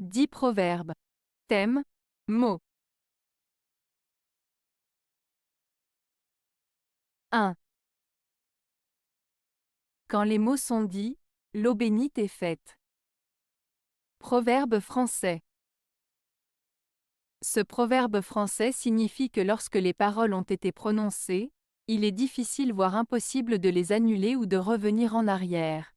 10 proverbes. Thème, mots. 1. Quand les mots sont dits, l'eau bénite est faite. Proverbe français. Ce proverbe français signifie que lorsque les paroles ont été prononcées, il est difficile voire impossible de les annuler ou de revenir en arrière.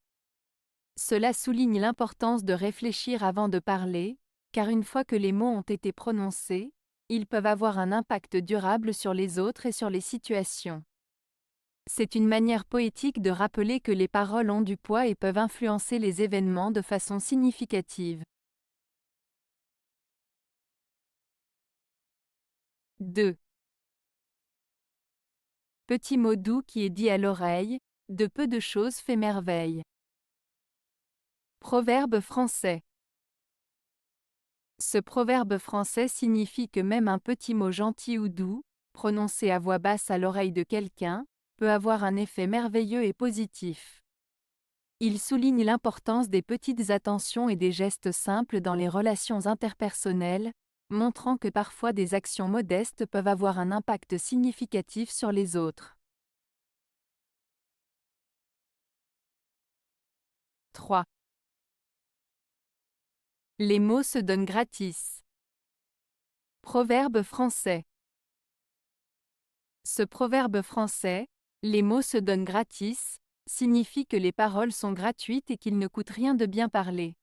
Cela souligne l'importance de réfléchir avant de parler, car une fois que les mots ont été prononcés, ils peuvent avoir un impact durable sur les autres et sur les situations. C'est une manière poétique de rappeler que les paroles ont du poids et peuvent influencer les événements de façon significative. 2. Petit mot doux qui est dit à l'oreille, de peu de choses fait merveille. Proverbe français. Ce proverbe français signifie que même un petit mot gentil ou doux, prononcé à voix basse à l'oreille de quelqu'un, peut avoir un effet merveilleux et positif. Il souligne l'importance des petites attentions et des gestes simples dans les relations interpersonnelles, montrant que parfois des actions modestes peuvent avoir un impact significatif sur les autres. 3. Les mots se donnent gratis. Proverbe français. Ce proverbe français, les mots se donnent gratis, signifie que les paroles sont gratuites et qu'il ne coûte rien de bien parler.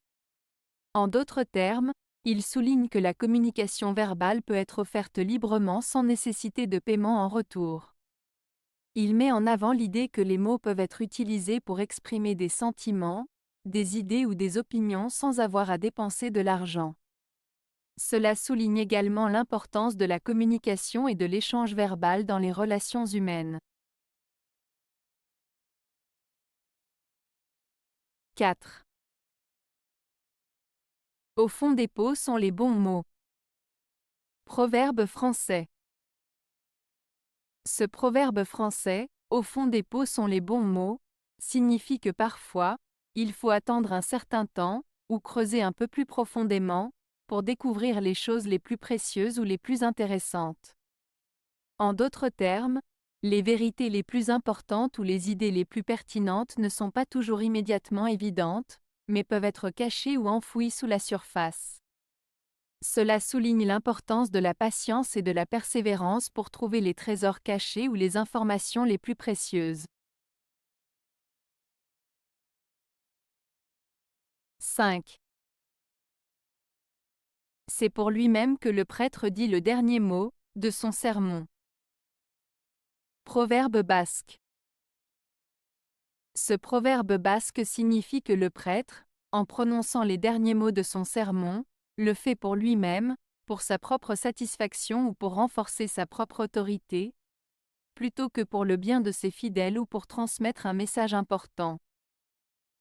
En d'autres termes, il souligne que la communication verbale peut être offerte librement sans nécessité de paiement en retour. Il met en avant l'idée que les mots peuvent être utilisés pour exprimer des sentiments, des idées ou des opinions sans avoir à dépenser de l'argent. Cela souligne également l'importance de la communication et de l'échange verbal dans les relations humaines. 4. Au fond des pots sont les bons mots. Proverbe français. Ce proverbe français, au fond des pots sont les bons mots, signifie que parfois, il faut attendre un certain temps, ou creuser un peu plus profondément, pour découvrir les choses les plus précieuses ou les plus intéressantes. En d'autres termes, les vérités les plus importantes ou les idées les plus pertinentes ne sont pas toujours immédiatement évidentes, mais peuvent être cachées ou enfouies sous la surface. Cela souligne l'importance de la patience et de la persévérance pour trouver les trésors cachés ou les informations les plus précieuses. 5. C'est pour lui-même que le prêtre dit le dernier mot de son sermon. Proverbe basque. Ce proverbe basque signifie que le prêtre, en prononçant les derniers mots de son sermon, le fait pour lui-même, pour sa propre satisfaction ou pour renforcer sa propre autorité, plutôt que pour le bien de ses fidèles ou pour transmettre un message important.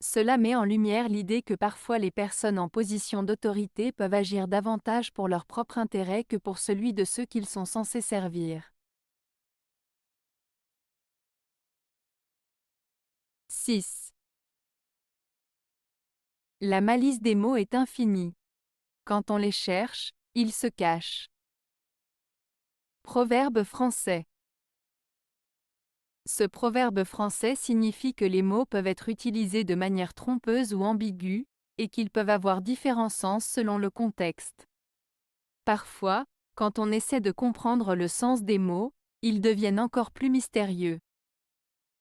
Cela met en lumière l'idée que parfois les personnes en position d'autorité peuvent agir davantage pour leur propre intérêt que pour celui de ceux qu'ils sont censés servir. 6. La malice des mots est infinie. Quand on les cherche, ils se cachent. Proverbe français. Ce proverbe français signifie que les mots peuvent être utilisés de manière trompeuse ou ambiguë, et qu'ils peuvent avoir différents sens selon le contexte. Parfois, quand on essaie de comprendre le sens des mots, ils deviennent encore plus mystérieux.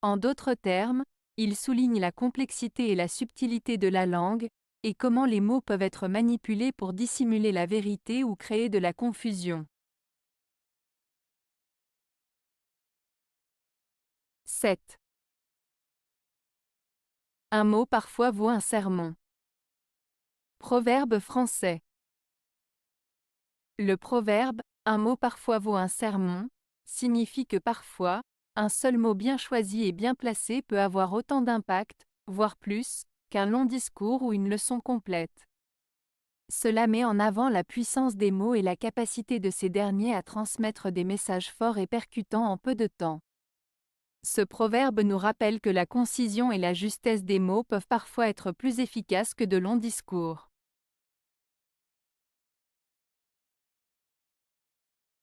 En d'autres termes, il souligne la complexité et la subtilité de la langue, et comment les mots peuvent être manipulés pour dissimuler la vérité ou créer de la confusion. 7. Un mot parfois vaut un sermon. Proverbe français. Le proverbe « un mot parfois vaut un sermon » signifie que parfois, un seul mot bien choisi et bien placé peut avoir autant d'impact, voire plus, qu'un long discours ou une leçon complète. Cela met en avant la puissance des mots et la capacité de ces derniers à transmettre des messages forts et percutants en peu de temps. Ce proverbe nous rappelle que la concision et la justesse des mots peuvent parfois être plus efficaces que de longs discours.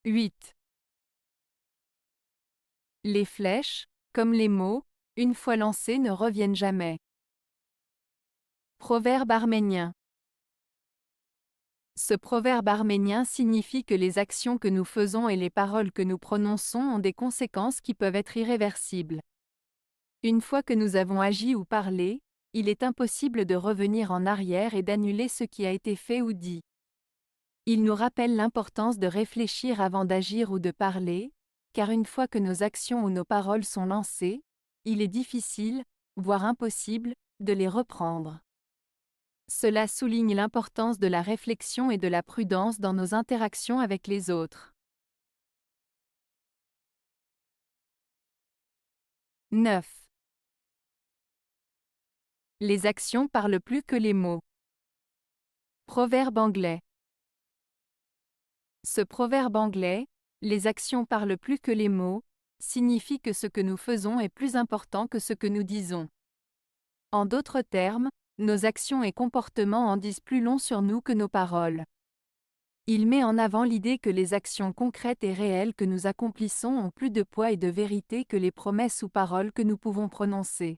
8. Les flèches, comme les mots, une fois lancés ne reviennent jamais. Proverbe arménien. Ce proverbe arménien signifie que les actions que nous faisons et les paroles que nous prononçons ont des conséquences qui peuvent être irréversibles. Une fois que nous avons agi ou parlé, il est impossible de revenir en arrière et d'annuler ce qui a été fait ou dit. Il nous rappelle l'importance de réfléchir avant d'agir ou de parler, car une fois que nos actions ou nos paroles sont lancées, il est difficile, voire impossible, de les reprendre. Cela souligne l'importance de la réflexion et de la prudence dans nos interactions avec les autres. 9. Les actions parlent plus que les mots. Proverbe anglais. Ce proverbe anglais, les actions parlent plus que les mots, signifie que ce que nous faisons est plus important que ce que nous disons. En d'autres termes, nos actions et comportements en disent plus long sur nous que nos paroles. Il met en avant l'idée que les actions concrètes et réelles que nous accomplissons ont plus de poids et de vérité que les promesses ou paroles que nous pouvons prononcer.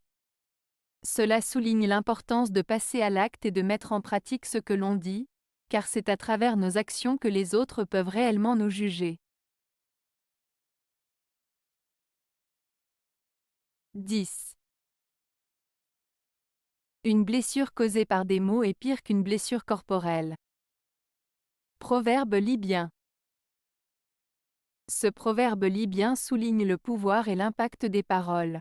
Cela souligne l'importance de passer à l'acte et de mettre en pratique ce que l'on dit, car c'est à travers nos actions que les autres peuvent réellement nous juger. 10. Une blessure causée par des mots est pire qu'une blessure corporelle. Proverbe libyen. Ce proverbe libyen souligne le pouvoir et l'impact des paroles.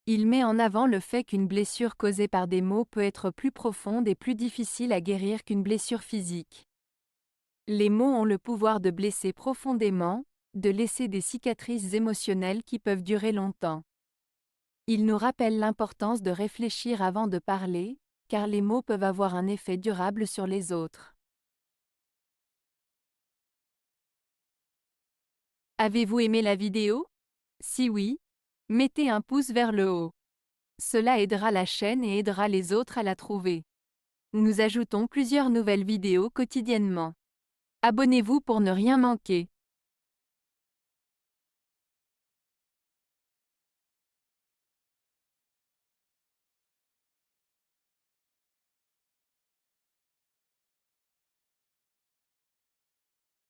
Il met en avant le fait qu'une blessure causée par des mots peut être plus profonde et plus difficile à guérir qu'une blessure physique. Les mots ont le pouvoir de blesser profondément, de laisser des cicatrices émotionnelles qui peuvent durer longtemps. Il nous rappelle l'importance de réfléchir avant de parler, car les mots peuvent avoir un effet durable sur les autres. Avez-vous aimé la vidéo? Si oui, mettez un pouce vers le haut. Cela aidera la chaîne et aidera les autres à la trouver. Nous ajoutons plusieurs nouvelles vidéos quotidiennement. Abonnez-vous pour ne rien manquer.